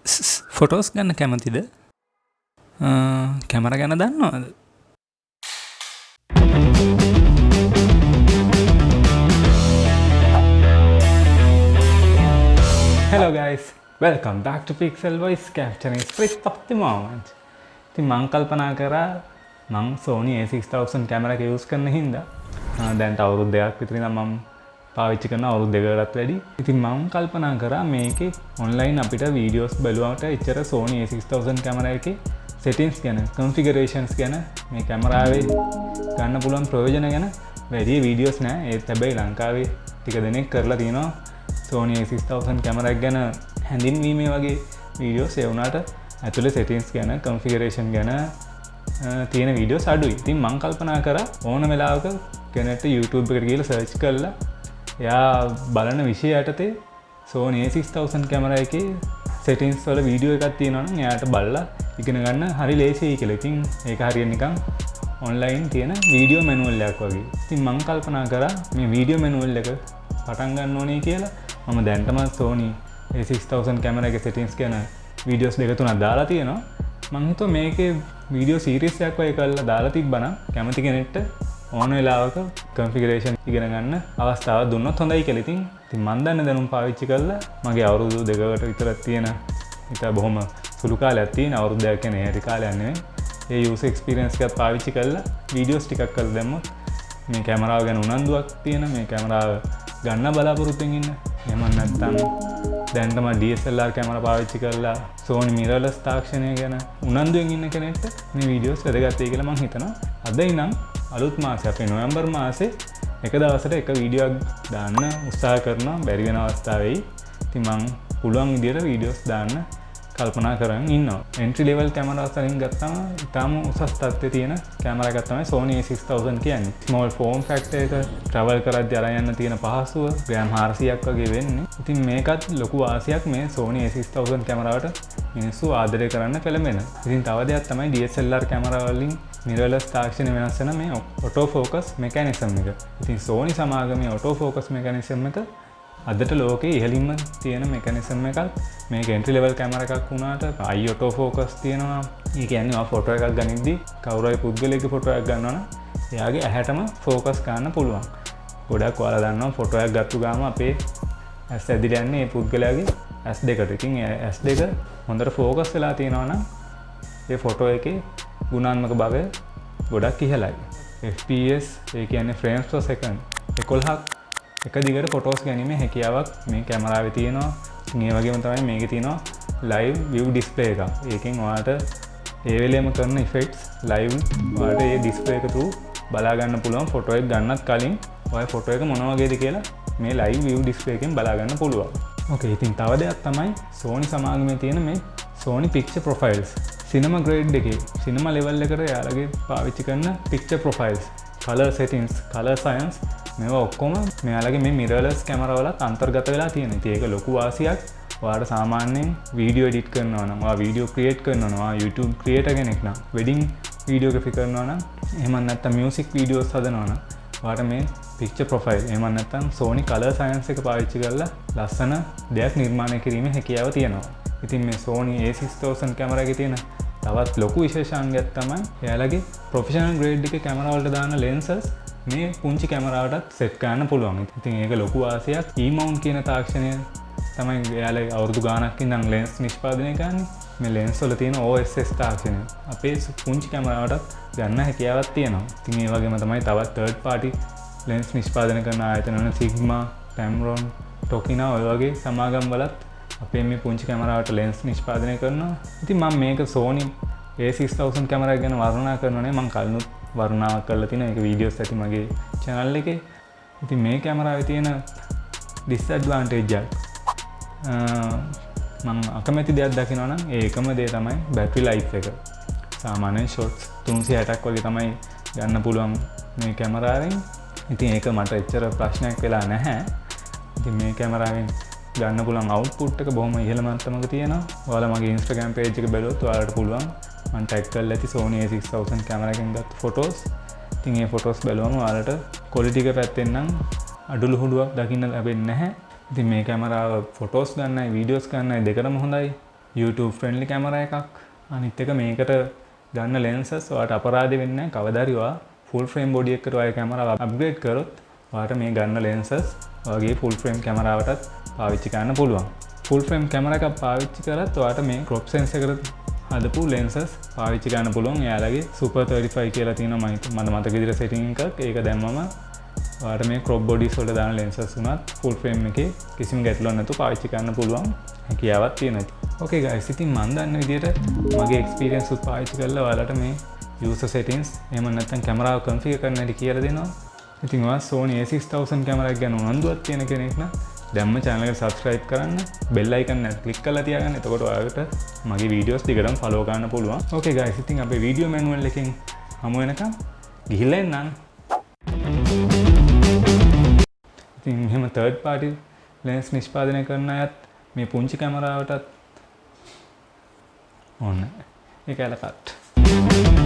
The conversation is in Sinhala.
ෆොටෝස් ගන්න කැමතිද? කැමරා ගැන දන්නවද? Hello guys, welcome back to PIXELvoiz capturing split of the moment. ඉතින් මං කල්පනා කරා මං Sony a6000 කැමරා එක යූස් කරන හින්දා දැන් අවුරුදු දෙකක් විතර ඉඳන් මම පාවිච්චි කරන අවුරුදු දෙකකටත් වැඩි. ඉතින් මම කල්පනා කරා මේකේ ඔන්ලයින් අපිට වීඩියෝස් බලුවාට එච්චර Sony a6000 කැමරා එකේ settings ගැන, configurations ගැන, මේ කැමරාවේ ගන්න පුළුවන් ප්‍රයෝජන ගැන වැඩි වීඩියෝස් නෑ. ඒත් හැබැයි ලංකාවේ ටික දෙනෙක් කරලා තියෙනවා Sony a6000 කැමරා එක ගැන හැඳින්වීමේ වගේ වීඩියෝස්. ඒ වුණාට ඇතුලේ settings ගැන, configuration ගැන තියෙන වීඩියෝස් අඩුයි. ඉතින් මම කල්පනා කරා ඕන වෙලාවක කෙනෙක්ට YouTube එකට ගිහලා search කරලා එයා බලන විෂය යටතේ Sony a6000 කැමරා එකේ settings වල වීඩියෝ එකක් තියෙනවා නම් එයාට බලලා ඉගෙන ගන්න හරි ලේසියි කියලා. ඉතින් ඒක හරියට නිකන් online තියෙන වීඩියෝ මැනුවල් එකක් වගේ. ඉතින් මම කල්පනා කරා මේ වීඩියෝ මැනුවල් එක පටන් ගන්න ඕනේ කියලා. මම දැන්ටම Sony a6000 කැමරා එකේ settings ගැන වීඩියෝස් දෙක තුනක් දාලා තියෙනවා. මම හිතුවා මේකේ වීඩියෝ සීරීස් එකක් වගේ කරලා දාලා තිබ්බනම් කැමති කෙනෙක්ට ඕන වෙලාවක configuration ඉගෙන ගන්න අවස්ථාවක් දුන්නොත් හොඳයි කියලා. ඉතින් මම දන්න දැනුම් පාවිච්චි කරලා මගේ අවුරුදු දෙකකට විතර තියෙන ඉතින් බොහොම සුළු කාලයක් තියෙන අවුරුදු දෙකක් කියන්නේ හරි කාලයක් නෙවෙයි. ඒ user experience එකත් පාවිච්චි කරලා වීඩියෝස් ටිකක් කරලා දැම්මොත් මේ කැමරාව ගැන උනන්දුවක් තියෙන, මේ කැමරාව ගන්න බලාපොරොත්තුෙන් ඉන්න. එහෙම නැත්නම් දැන්ටම DSLR කැමරා පාවිච්චි කරලා Sony mirrorless තාක්ෂණය ගැන උනන්දුවෙන් ඉන්න කෙනෙක්ට මේ වීඩියෝස් වැදගත්යි කියලා මම හිතනවා. අද ඉනම් අලුත් මාසේ අපේ නොවැම්බර් මාසේ එක දවසට එක වීඩියෝවක් දාන්න උත්සාහ කරනවා. බැරි වෙන අවස්ථා වෙයි. ඉතින් මම පුළුවන් විදියට වීඩියෝස් දාන්න කල්පනා කරන් ඉන්නවා. entry level කැමරාස් වලින් ගත්තම ඉතාම උසස් තත්ත්වයේ තියෙන කැමරා එකක් තමයි Sony a6000 කියන්නේ. small form factor එක travel කරද්දී අරන් යන්න තියෙන පහසුව ග්‍රෑම් 400ක් වගේ වෙන්නේ. ඉතින් මේකත් ලොකු වාසියක් මේ Sony a6000 කැමරාවට මිනිස්සු ආදරය කරන්න පෙළඹෙන. ඉතින් තව දෙයක් තමයි DSLR කැමරා වලින් mirrorless තාක්ෂණය වෙනස් වෙන මේ auto focus mechanism එක. ඉතින් Sony සමාගමේ auto focus mechanism එක අදට ලෝකේ ඉහළින්ම තියෙන මෙකැනිසම් එකක්. මේක entry level කැමරා එකක් වුණාට eye auto focus තියෙනවා. ඒ කියන්නේ ඔය ෆොටෝ එකක් ගනිද්දී කවුරු හරි පුද්ගලයෙක්ගේ ෆොටෝ එකක් ගන්නවා නම් එයාගේ ඇහැටම focus ගන්න පුළුවන්. ගොඩක් ඔයාලා දන්නවා ෆොටෝ එකක් ගත්තු ගාම අපේ ඇස් ඇදිලා යන්නේ ඒ පුද්ගලයාගේ ඇස් දෙකට. ඉතින් ඇස් දෙක හොඳට focus වෙලා තියෙනවා නම් ඒ ෆොටෝ එකේ ගුණාත්මක භාවය ගොඩක් ඉහළයි. FPS ඒ කියන්නේ frames per second 11ක් එක දිගට ෆොටෝස් ගැනීමේ හැකියාවක් මේ කැමරාවේ තියෙනවා. ඒ වගේම තමයි මේකේ තියෙනවා live view display එකක්. ඒකෙන් ඔයාලට ඒ වෙලෙම කරන effects live ඔයාලට ඒ display එක through බලා ගන්න පුළුවන්. ෆොටෝ එක ගන්නත් කලින් ඔය ෆොටෝ එක මොන වගේද කියලා මේ live view display එකෙන් බලා ගන්න පුළුවන්. ඕකේ. ඉතින් තව දෙයක් තමයි Sony සමාගමේ තියෙන මේ Sony picture profiles. cinema grade එකේ cinema level එකට යාළගේ පාවිච්චි කරන picture profiles, color settings, color science මේවා ඔක්කොම මෙයාලගේ මේ mirrorless කැමරා වලත් අන්තර්ගත වෙලා තියෙනවා. ඉතින් ඒක ලොකු වාසියක්. ඔයාලට සාමාන්‍යයෙන් වීඩියෝ එඩිට් කරනවා නම්, ඔයා වීඩියෝ ක්‍රියේට් කරනවා නම්, ඔයා YouTube ක්‍රියේටර් කෙනෙක් නම්, වෙඩින් වීඩියෝග්‍රැෆි කරනවා නම්, එහෙම නැත්නම් මියුසික් වීඩියෝස් හදනවා නම් ඔයාලට මේ picture profile එහෙම නැත්නම් Sony color science එක පාවිච්චි කරලා ලස්සන දෙයක් නිර්මාණය කිරීමේ හැකියාව තියෙනවා. ඉතින් මේ Sony a6000 කැමරා එකේ තියෙන තවත් ලොකු විශේෂාංගයක් තමයි එයාලගේ ප්‍රොෆෙෂනල් ග්‍රේඩ් එකේ කැමරා වලට දාන lenses මේ පුංචි කැමරාවටත් සෙට් කරන්න පුළුවන්. ඉතින් ඒක ලොකු වාසියක්. E-mount කියන තාක්ෂණය තමයි එයාලා අවුරුදු ගාණක් ඉඳන් lens නිෂ්පාදනය කරන්නේ. මේ lens වල තියෙන OSS තාක්ෂණය අපේ පුංචි කැමරාවටත් ගන්න හැකියාවක් තියෙනවා. ඉතින් ඒ වගේම තමයි තවත් third party lens නිෂ්පාදනය කරන ආයතන වල Sigma, Tamron, Tokina ඔය වගේ සමාගම් වලත් අපේ මේ පුංචි කැමරාවට lens නිෂ්පාදනය කරනවා. ඉතින් මම මේක Sony a6000 කැමරා එක ගැන වර්ණනා කරනවානේ. මම කලිනුත් වර්ණනාවක් කරලා තියෙන ඒක වීඩියෝස් ඇති මගේ channel එකේ. ඉතින් මේ කැමරාවේ තියෙන disadvantage එක මම අකමැති දෙයක් දකිනවා නම් ඒකම දේ තමයි battery life එක. සාමාන්‍යයෙන් shots 360ක් වගේ තමයි ගන්න පුළුවන් මේ කැමරාවෙන්. ඉතින් ඒක මට එච්චර ප්‍රශ්නයක් වෙලා නැහැ. ඉතින් මේ කැමරාවෙන් ගන්න පුළුවන් output එක බොහොම ඉහළ මට්ටමක තියෙනවා. ඔයාලා මගේ Instagram page එක බැලුවොත් ඔයාලට පුළුවන් මම ටැග් කරලා ඇති Sony a6000 කැමරා එකෙන් ගත්ත ෆොටෝස්. ඉතින් මේ ෆොටෝස් බලුවම ඔයාලට quality එක පැත්තෙන් නම් අඩුලුහුඩුවක් දකින්න ලැබෙන්නේ නැහැ. ඉතින් මේ කැමරාව ෆොටෝස් ගන්නයි වීඩියෝස් ගන්නයි දෙකටම හොඳයි. YouTube friendly කැමරා එකක්. අනිත් එක මේකට ගන්න lenses ඔයාලට අපරාධ වෙන්නේ නැහැ. කවදා හරි ඔයා full frame body එකකට ඔය කැමරාව upgrade කරොත් ඔයාලට මේ ගන්න lenses ඔයගේ full frame කැමරාවටත් පාවිච්චි කරන්න පුළුවන්. full frame කැමරා එකක් පාවිච්චි කරත් ඔයාලට මේ crop sense එකට හදපු lenses පාවිච්චි කරන්න පුළුවන්. එයාලගේ super 35 කියලා තියෙනවා මම මතක විදිහට setting එකක්. ඒක දැම්මම ඔයාලට මේ crop bodies වලට දාන lenses උනත් full frame එකේ කිසිම ගැටලුවක් නැතුව පාවිච්චි කරන්න පුළුවන් හැකියාවක් තියෙනවා. Okay guys, ඉතින් මම දන්න විදිහට මගේ experience උත් පාවිච්චි කරලා ඔයාලට මේ user settings එහෙම නැත්නම් කැමරාව configure කරන්න හැටි කියලා දෙනවා. ඉතින් ඔයා Sony a6000 කැමරා එක ගැන උනන්දුවක් තියෙන කෙනෙක් නම් දැම්ම channel එක subscribe කරන්න, bell icon එක click කරලා තියාගන්න. එතකොට ඔයාලට මගේ videos දිගටම follow කරන්න පුළුවන්. Okay guys, ඉතින් අපේ video manual එකෙන් හමු වෙනකම් ගිහිල්ලා එන්නම්. ඉතින් එහෙම third party lens නිෂ්පාදනය කරන අයත් මේ පුංචි කැමරාවටත් ඕන ඒකල කට්